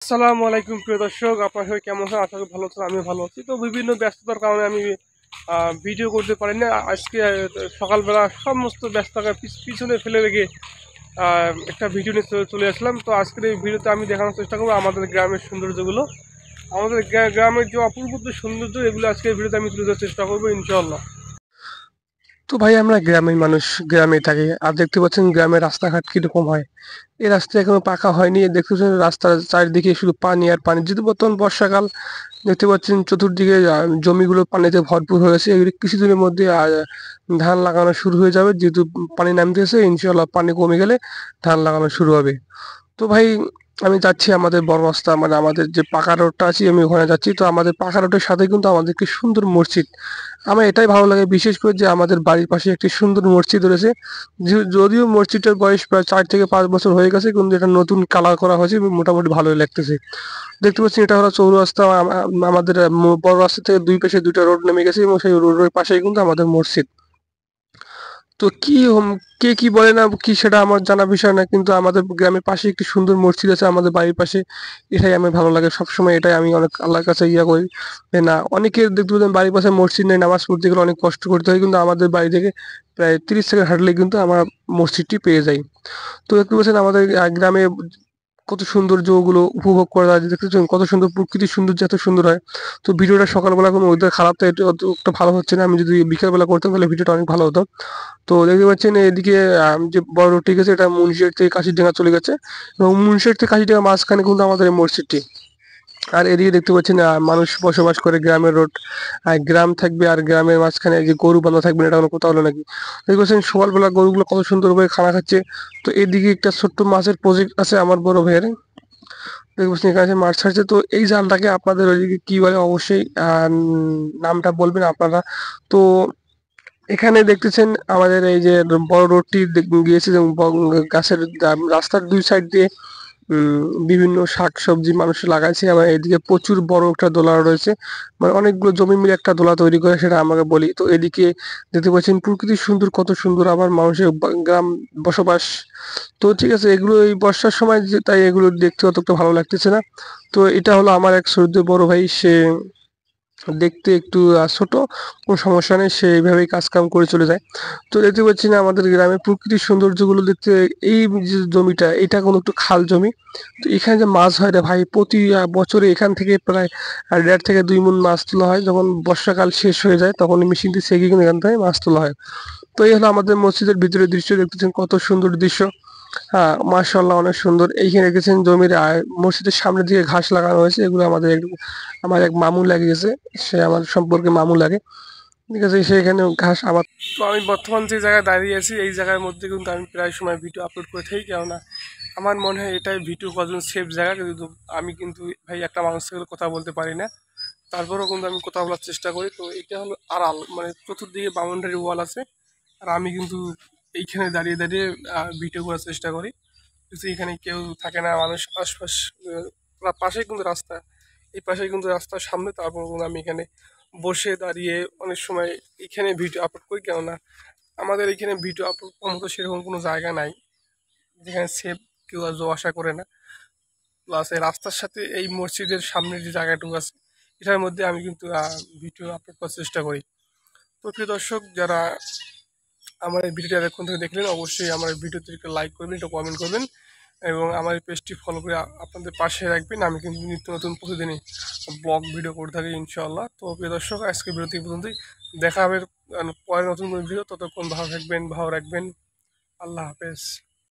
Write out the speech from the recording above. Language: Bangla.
আসসালামু আলাইকুম প্রিয় দর্শক, আপনার সবাই কেমন আছেন? আশা করি ভালো আছেন। আমিও ভালো আছি। তো বিভিন্ন ব্যস্ততার কারণে আমি ভিডিও করতে পারি না। আজকে সকালবেলা সমস্ত ব্যস্ততাকে পিছনে ফেলে রেখে একটা ভিডিও নিয়ে চলে আসলাম। তো আজকের এই ভিডিওতে আমি দেখানোর চেষ্টা করবো আমাদের গ্রামের সৌন্দর্যগুলো, আমাদের গ্রামের যে অপূর্ব যে সৌন্দর্য, এগুলো আজকের ভিডিওতে আমি তুলে ধরার চেষ্টা করবো ইনশাআল্লাহ। তো ভাই, আমরা গ্রামের মানুষ, গ্রামে থাকি। আর দেখতে পাচ্ছেন গ্রামের রাস্তাঘাট কিরকম হয়। এই রাস্তা এখনো পাকা হয়নি। দেখতে পাচ্ছেন রাস্তার চারিদিকে শুধু পানি আর পানি। যেহেতু বর্তমান বর্ষাকাল, দেখতে পাচ্ছেন চতুর্দিকে জমিগুলো পানিতে ভরপুর হয়েছে। এগুলি কিছুদিনের মধ্যে ধান লাগানো শুরু হয়ে যাবে। যেহেতু পানি নামতেছে, ইনশাল্লাহ পানি কমে গেলে ধান লাগানো শুরু হবে। তো ভাই, আমি যাচ্ছি আমাদের বড় রাস্তা, মানে আমাদের যে পাকা রোডটা আছে, আমি ওখানে যাচ্ছি। তো আমাদের পাকা রোডের সাথে কিন্তু আমাদের একটি সুন্দর মসজিদ। আমার এটাই ভালো লাগে বিশেষ করে যে আমাদের বাড়ির পাশে একটি সুন্দর মসজিদ রয়েছে। যদিও মসজিদটার বয়স প্রায় 4 থেকে 5 বছর হয়ে গেছে, কিন্তু এটা নতুন কালার করা হয়েছে এবং মোটামুটি ভালোই লাগতেছে। দেখতে পাচ্ছি এটা হলো চৌরাস্তা। আমাদের বড় রাস্তা থেকে দুই পাশে দুইটা রোড নেমে গেছে এবং সেই রোডের পাশেই কিন্তু আমাদের মসজিদ। তো কে কি বলে না কি সেটা আমার জানা বিষয় না, কিন্তু আমাদের গ্রামের পাশে একটি সুন্দর মসজিদ আছে আমাদের বাড়ির পাশে। এটাই আমার ভালো লাগে সবসময়। এটাই আমি অনেক আল্লাহর কাছে ইয়া করি যে না, অনেকের দেখতে পাচ্ছেন বাড়ির পাশে মসজিদ নেই, নামাজ পড়তে গেলে অনেক কষ্ট করতে হয়, কিন্তু আমাদের বাড়ি থেকে প্রায় 30 সেকেন্ড হাঁটলে কিন্তু আমরা মসজিদটি পেয়ে যাই। তো দেখতে পাচ্ছেন আমাদের গ্রামে কত সৌন্দর্যগুলো উপভোগ করা যায়। দেখতেছেন কত সুন্দর প্রকৃতির সৌন্দর্য, এত সুন্দর হয়। তো ভিডিওটা সকালবেলা কোনো ওয়েদার খারাপ, তো এটা অতটা ভালো হচ্ছে না। আমি যদি বিকালবেলা করতাম তাহলে ভিডিওটা অনেক ভালো হতো। তো দেখতে পাচ্ছেন এদিকে যে বড় রোডটি গেছে, এটা মুন্সিয়ার থেকে কাশিডাঙ্গা চলে গেছে এবং মুন্সিয়ার থেকে কাশিডাঙ্গা মাঝখানে কিন্তু আমাদের এই মসজিদটি। আর এদিকে দেখতে পাচ্ছেন মানুষ বসবাস করে, গ্রামের রোড। আর গ্রাম থাকবে আর গ্রামের মাঝখানে যে গরু বাঁধা থাকবে, এটা কোনো কথা হলো নাকি? দেখতে পাচ্ছেন সকালবেলা গরুগুলো কত সুন্দরভাবে খানা খাচ্ছে। তো এদিকে একটা ছোট্ট মাছের প্রজেক্ট আছে আমার বড় ভাইয়ের। দেখতে পাচ্ছেন এখানে মাছ ছাড়ছে। তো এই জালটাকে আপনাদের ওইদিকে কি বলে অবশ্যই নামটা বলবেন আপনারা। তো এখানে দেখতেছেন আমাদের এই যে বড় রোডটি গিয়েছে এবং গাছের রাস্তার দুই সাইড দিয়ে বিভিন্ন শাক সবজি মানুষ লাগাইছে। আবার এদিকে প্রচুর বড় একটা দোলা রয়েছে, মানে অনেকগুলো জমি মিলে একটা দোলা তৈরি করে, সেটা আমাকে বলি। তো এদিকে দেখতে পাচ্ছেন প্রকৃতি সুন্দর, কত সুন্দর। আবার মানুষের গ্রাম বসবাস। তো ঠিক আছে, এগুলো এই বর্ষার সময় যে, তাই এগুলো দেখতে অতটা ভালো লাগতেছে না। তো এটা হলো আমার এক শ্রদ্ধেয় বড় ভাই, সে দেখতে একটু ছোট, কোনো সমস্যা নেই, সে এইভাবেই কাজ কাম করে চলে যায়। তো দেখতে পাচ্ছি না আমাদের গ্রামের প্রকৃতির সৌন্দর্যগুলো দেখতে। এই যে জমিটা, এটা কোনো একটু খাল জমি। তো এখানে যে মাছ হয় রে ভাই, প্রতি বছরে এখান থেকে প্রায় 1.5 থেকে 2 মণ মাছ তোলা হয়। যখন বর্ষাকাল শেষ হয়ে যায় তখন মেশিন দিয়ে সেগে কিন্তু এখান থেকে মাছ তোলা হয়। তো এই হলো আমাদের মসজিদের ভিতরের দৃশ্য। দেখতেছেন কত সুন্দর দৃশ্য। হ্যাঁ, মাশাআল্লাহ, অনেক সুন্দর। এইখানে দেখেছেন জমির মসজিদের সামনের দিকে ঘাস লাগানো হয়েছে। এগুলো আমার এক মামু লাগিয়েছে। সে আমার সম্পর্কে মামু লাগে। ঠিক আছে, সে এখানে ঘাস আবাদ। তো আমি বর্তমান যে জায়গায় দাঁড়িয়ে আছি, এই জায়গার মধ্যে কিন্তু আমি প্রায় সময় ভিডিও আপলোড করে থাকি। কেননা আমার মনে হয় এটাই ভিডিও করার জন্য সেফ জায়গা। কিন্তু আমি কিন্তু ভাই একটা মানুষ থেকে কথা বলতে পারি না, তারপরেও কিন্তু আমি কথা বলার চেষ্টা করি। তো এটা হলো আড়াল, মানে চতুর্দিকে বাউন্ডারি ওয়াল আছে। আর আমি কিন্তু এইখানে দাঁড়িয়ে দাঁড়িয়ে ভিডিও করার চেষ্টা করি। কিন্তু এখানে কেউ থাকে না, মানুষ আশপাশ পাশেই কিন্তু রাস্তা। এই পাশে কিন্তু রাস্তার সামনে, তারপর কিন্তু আমি এখানে বসে দাঁড়িয়ে অনেক সময় এখানে ভিডিও আপলোড করি। কেননা আমাদের এখানে ভিডিও আপলোড করার মতো সেরকম কোনো জায়গা নাই যেখানে সেফ কেউ আর যাওয়া আসা করে না। প্লাস এই রাস্তার সাথে এই মসজিদের সামনে যে জায়গাটুকু আছে, এটার মধ্যে আমি কিন্তু ভিডিও আপলোড করার চেষ্টা করি। তো প্রিয় দর্শক, যারা আমার এই ভিডিওটা এতক্ষণ থেকে দেখলেন, অবশ্যই আমার এই ভিডিওতে একটা লাইক করবেন, একটা কমেন্ট করবেন এবং আমার এই পেজটি ফলো করে আপনাদের পাশে রাখবেন। আমি কিন্তু নিত্য নতুন প্রতিদিনই ব্লগ ভিডিও করে থাকি ইনশাআল্লাহ। তো প্রিয় দর্শক, আজকে বিরতি পর্যন্তই। দেখা হবে পরে নতুন কোনো ভিডিও। ততক্ষণ ভালো থাকবেন, ভালো রাখবেন। আল্লাহ হাফেজ।